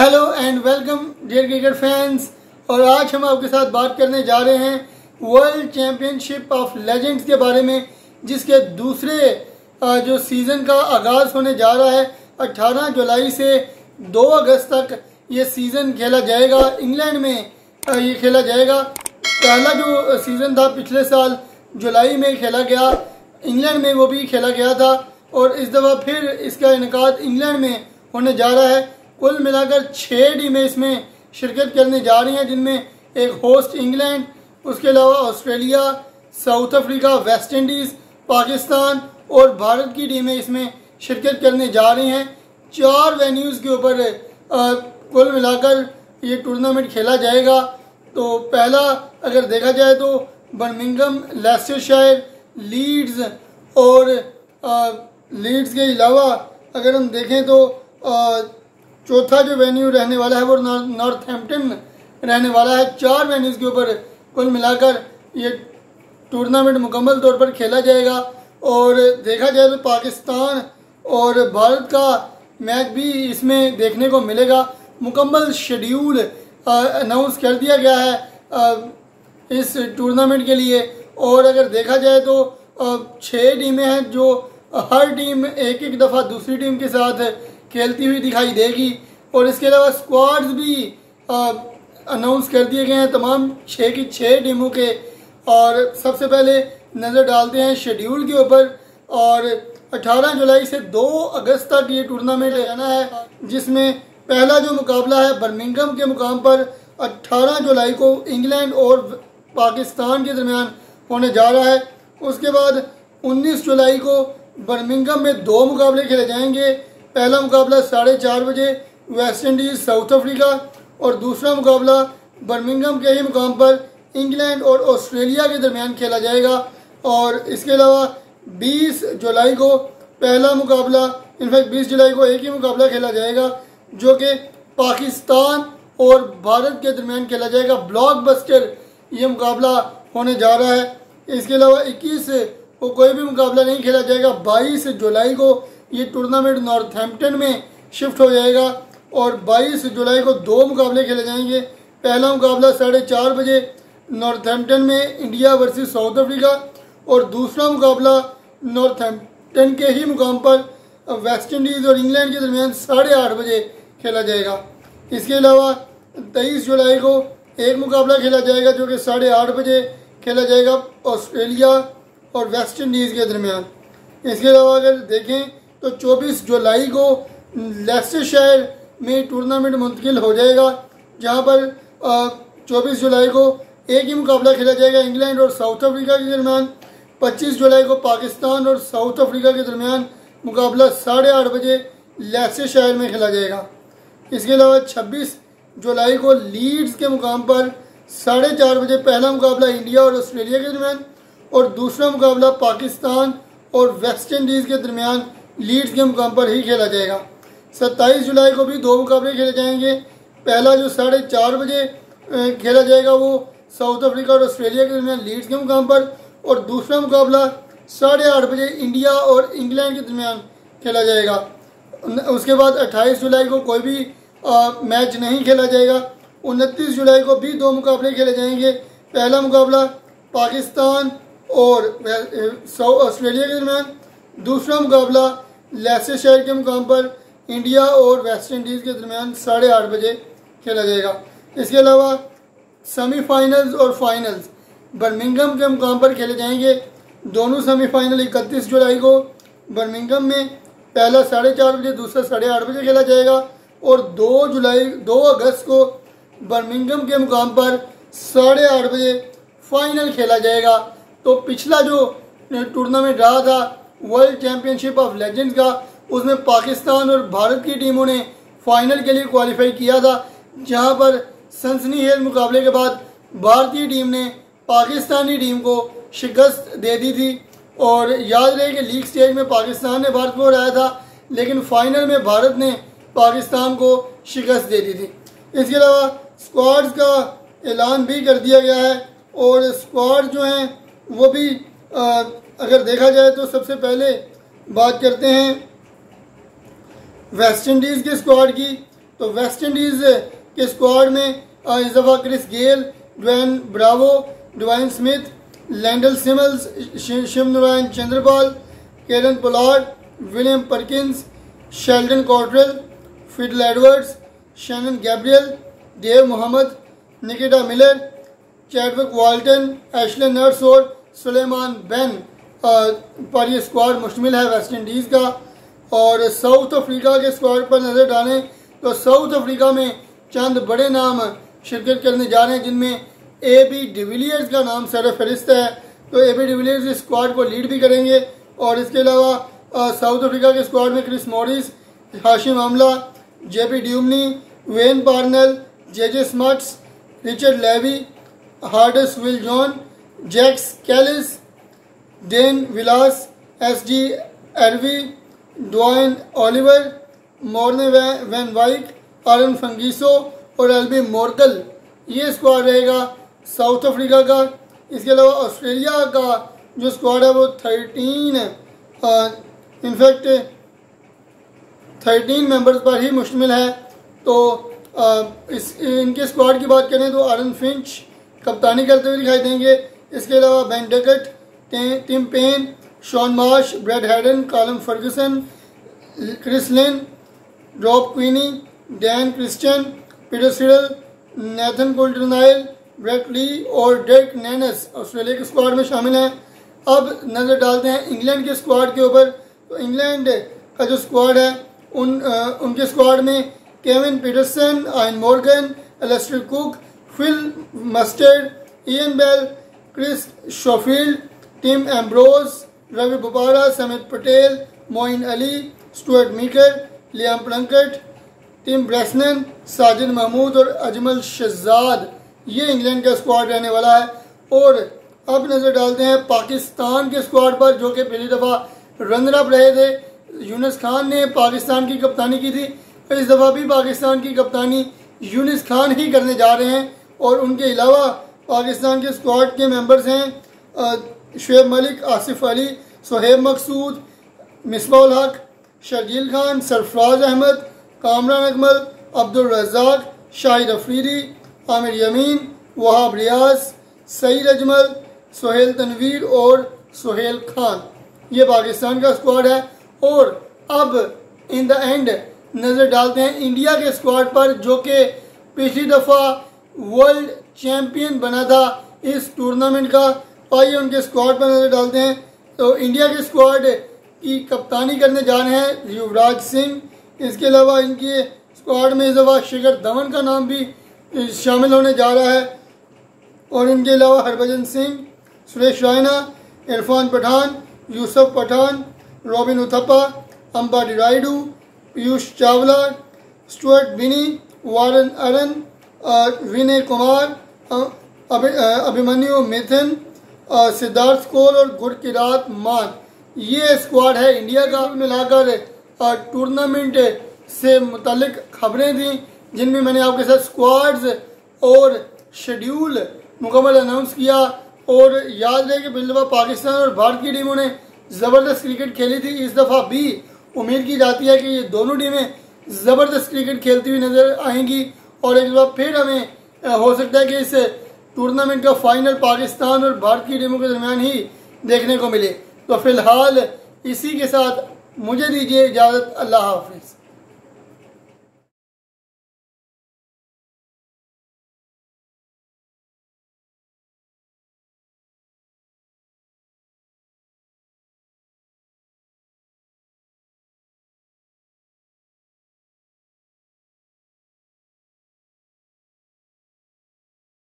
Hello and welcome dear cricket fans. और आज हम आपके साथ बात करने जा रहे हैं वर्ल्ड चैंपियनशिप ऑफ लेजेंड्स के बारे में, जिसके दूसरे जो सीज़न का आगाज़ होने जा रहा है। 18 जुलाई से 2 अगस्त तक ये सीज़न खेला जाएगा। इंग्लैंड में ये खेला जाएगा। पहला जो सीज़न था पिछले साल जुलाई में खेला गया, इंग्लैंड में वो भी खेला गया था, और इस दफ़ा फिर इसका इनेकाद इंग्लैंड में होने जा रहा है। कुल मिलाकर 6 टीमें इसमें शिरकत करने जा रही हैं, जिनमें एक होस्ट इंग्लैंड, उसके अलावा Australia, south Africa, West Indies, Pakistan और भारत की टीमें इसमें शिरकत करने जा रही हैं। 4 वेन्यूज़ के ऊपर कुल मिलाकर ये टूर्नामेंट खेला जाएगा। तो पहला अगर देखा जाए तो बर्मिंघम, लेस्टरशायर, लीड्स, और लीड्स के अलावा अगर हम देखें तो चौथा जो वेन्यू रहने वाला है वो नॉर्थहैम्पटन रहने वाला है। 4 वेन्यूज़ के ऊपर कुल मिलाकर ये टूर्नामेंट मुकम्मल तौर पर खेला जाएगा। और देखा जाए तो पाकिस्तान और भारत का मैच भी इसमें देखने को मिलेगा। मुकम्मल शेड्यूल अनाउंस कर दिया गया है इस टूर्नामेंट के लिए। और अगर देखा जाए तो 6 टीमें हैं, जो हर टीम एक एक दफ़ा दूसरी टीम के साथ खेलती हुई दिखाई देगी। और इसके अलावा स्क्वाड्स भी अनाउंस कर दिए गए हैं तमाम 6 की 6 टीमों के। और सबसे पहले नज़र डालते हैं शेड्यूल के ऊपर। और 18 जुलाई से 2 अगस्त तक ये टूर्नामेंट रहना है, जिसमें पहला जो मुकाबला है बर्मिंघम के मुकाम पर 18 जुलाई को इंग्लैंड और पाकिस्तान के दरमियान होने जा रहा है। उसके बाद 19 जुलाई को बर्मिंघम में 2 मुकाबले खेले जाएंगे। पहला मुकाबला 4:30 बजे वेस्ट इंडीज़ साउथ अफ्रीका, और दूसरा मुकाबला बर्मिंघम के ही मुकाम पर इंग्लैंड और ऑस्ट्रेलिया के दरमियान खेला जाएगा। और इसके अलावा 20 जुलाई को पहला मुकाबला, इनफैक्ट 20 जुलाई को एक ही मुकाबला खेला जाएगा, जो कि पाकिस्तान और भारत के दरमियान खेला जाएगा। ब्लॉकबस्टर ये मुकाबला होने जा रहा है। इसके अलावा 21 को कोई भी मुकाबला नहीं खेला जाएगा। 22 जुलाई को ये टूर्नामेंट नॉर्थहैम्पटन में शिफ्ट हो जाएगा, और 22 जुलाई को 2 मुकाबले खेले जाएंगे। पहला मुकाबला 4:30 बजे नॉर्थहैम्पटन में इंडिया वर्सेस साउथ अफ्रीका, और दूसरा मुकाबला नॉर्थहैम्पटन के ही मुकाम पर वेस्ट इंडीज़ और इंग्लैंड के दरमियान 8:30 बजे खेला जाएगा। इसके अलावा 23 जुलाई को एक मुकाबला खेला जाएगा, जो कि 8:30 बजे खेला जाएगा ऑस्ट्रेलिया और वेस्ट इंडीज़ के दरमियान। इसके अलावा अगर देखें तो 24 जुलाई को लेस्टरशायर में टूर्नामेंट मुंतकिल हो जाएगा, जहां पर 24 जुलाई को एक ही मुकाबला खेला जाएगा इंग्लैंड और साउथ अफ्रीका के दरमियान। 25 जुलाई को पाकिस्तान और साउथ अफ्रीका के दरमियान मुकाबला 8:30 बजे लेस्टरशायर में खेला जाएगा। इसके अलावा 26 जुलाई को लीड्स के मुकाम पर 4:30 बजे पहला मुकाबला इंडिया और ऑस्ट्रेलिया के दरमियान, और दूसरा मुकाबला पाकिस्तान और वेस्ट इंडीज़ के दरमियान लीड्स के मुकाम पर ही खेला जाएगा। 27 जुलाई को भी 2 मुकाबले खेले जाएंगे। पहला जो 4:30 बजे खेला जाएगा वो साउथ अफ्रीका और ऑस्ट्रेलिया के दरमियान लीड्स के मुकाम पर, और दूसरा मुकाबला 8:30 बजे इंडिया और इंग्लैंड के दरमियान खेला जाएगा। उसके बाद 28 जुलाई को कोई भी मैच नहीं खेला जाएगा। 29 जुलाई को भी 2 मुकाबले खेले जाएंगे। पहला मुकाबला पाकिस्तान और ऑस्ट्रेलिया के दरमियान, दूसरा मुकाबला लेस्टरशायर के मुकाम पर इंडिया और वेस्ट इंडीज़ के दरमियान 8:30 बजे खेला जाएगा। इसके अलावा सेमीफाइनल्स और फाइनल्स बर्मिंघम के मुकाम पर खेले जाएंगे। दोनों सेमीफाइनल 31 जुलाई को बर्मिंघम में, पहला 4:30 बजे, दूसरा 8:30 बजे खेला जाएगा, और 2 अगस्त को बर्मिंघम के मुकाम पर 8:30 बजे फाइनल खेला जाएगा। तो पिछला जो टूर्नामेंट रहा था वर्ल्ड चैंपियनशिप ऑफ लेजेंड्स का, उसमें पाकिस्तान और भारत की टीमों ने फाइनल के लिए क्वालिफाई किया था, जहां पर सनसनीखेज मुकाबले के बाद भारतीय टीम ने पाकिस्तानी टीम को शिकस्त दे दी थी। और याद रहे कि लीग स्टेज में पाकिस्तान ने भारत को हराया था, लेकिन फाइनल में भारत ने पाकिस्तान को शिकस्त दे दी थी। इसके अलावा स्क्वाड्स का ऐलान भी कर दिया गया है, और स्क्वाड जो हैं वो भी अगर देखा जाए तो सबसे पहले बात करते हैं वेस्ट इंडीज़ के स्क्वाड की। तो वेस्ट इंडीज़ के स्क्वाड में इस दफ़ा Chris Gayle, Dwayne Bravo, Dwayne Smith, Lendl Simmons, Shivnarine Chanderpaul, Kieron Pollard, William Perkins, Sheldon Cottrell, Fidel Edwards, Shannon Gabriel, Dave Mohammed, Nikita Miller, Chadwick Walton, Ashley Nurse और Suleiman Ben पर यह squad मुश्तमिल है West Indies का। और south Africa के squad पर नज़र डालें तो साउथ अफ्रीका में चंद बड़े नाम शिरकत करने जा रहे हैं, जिनमें AB डिविलियर्स का नाम सर फहरिस्त है। तो AB डिविलियर्स इस स्क्वाड को लीड भी करेंगे। और इसके अलावा साउथ अफ्रीका के स्क्वाड में Chris Morris, Hashim Amla, JP Duminy, Wayne Parnell, JJ Smuts, Richard Levi, Hardus Viljoen, Jacques Kallis, Dane Vilas, SG Erwee, Dwaine Olivier, Morne van Wyk, Aaron Phangiso और Albie Morkel, ये squad रहेगा South Africa का। इसके अलावा Australia का जो squad है वो 13 मेंबर्स पर ही मुश्तमिल है। तो इनके स्क्वाड की बात करें तो आरन फिंच कप्तानी करते हुए दिखाई देंगे। इसके अलावा Ben Duckett, Tim Paine, Shaun Marsh, Brad Haddin, Callum Ferguson, Chris Lynn, Rob Quiney, Dan Christian, Peter Siddle, Nathan Coulter Nile, Brett Lee और डेक नैनस ऑस्ट्रेलिया के स्क्वाड में शामिल हैं। अब नज़र डालते हैं इंग्लैंड के स्क्वाड के ऊपर। तो इंग्लैंड का जो स्क्वाड है उनके स्क्वाड में Kevin Pietersen, Eoin Morgan, Alastair Cook, Phil Mustard, Ian Bell, Chris Schofield, Tim Ambrose, Ravi Bopara, Samit Patel, Moeen Ali, Stuart Meaker, Liam Plunkett, Tim Bresnan, Sajid Mahmood और अजमल शहजाद, ये इंग्लैंड का स्क्वाड रहने वाला है। और अब नज़र डालते हैं पाकिस्तान के स्क्वाड पर, जो कि पहली दफ़ा रनर अप रहे थे। यूनिस खान ने पाकिस्तान की कप्तानी की थी, इस दफ़ा भी पाकिस्तान की कप्तानी यूनिस खान ही करने जा रहे हैं। और उनके अलावा पाकिस्तान के स्क्वाड के मेंबर्स हैं शुएब मलिक, आसिफ अली, सुहेब मकसूद, मिसबाउल हक, शर्जील खान, सरफराज अहमद, कामरान अकमल, अब्दुल रज़ाक, शाहिद अफरीदी, आमिर यमीन, वहाब रियाज, सईद अजमल, सोहेल तनवीर और सोहेल खान, ये पाकिस्तान का स्क्वाड है। और अब इन द एंड नज़र डालते हैं इंडिया के स्क्वाड पर, जो कि पिछली दफ़ा वर्ल्ड चैम्पियन बना था इस टूर्नामेंट का। आइए उनके स्क्वाड पर नज़र डालते हैं। तो इंडिया के स्क्वाड की कप्तानी करने जा रहे हैं युवराज सिंह। इसके अलावा इनके स्क्वाड में इस दफ़ा शिखर धवन का नाम भी शामिल होने जा रहा है। और इनके अलावा हरभजन सिंह, सुरेश रैना, इरफान पठान, यूसुफ पठान, रॉबिन उथप्पा, अंबाडी रायडू, पीयूष चावला, स्टुअर्ट बिनी, वारन अरन, विनय कुमार, अभिमन्यु मिथुन, सिद्धार्थ कौल और गुरकिरात मान, ये स्क्वाड है इंडिया का। मिलाकर टूर्नामेंट से मुतालिक खबरें थी, जिनमें मैंने आपके साथ स्क्वाड्स और शेड्यूल मुकम्मल अनाउंस किया। और याद रहे कि पिछली दफ़ा पाकिस्तान और भारत की टीमों ने ज़बरदस्त क्रिकेट खेली थी। इस दफ़ा भी उम्मीद की जाती है कि ये दोनों टीमें ज़बरदस्त क्रिकेट खेलती हुई नज़र आएंगी। और एक बार फिर हमें हो सकता है कि इस टूर्नामेंट का फाइनल पाकिस्तान और भारत की टीमों के दरमियान ही देखने को मिले। तो फिलहाल इसी के साथ मुझे दीजिए इजाज़त। अल्लाह हाफिज़।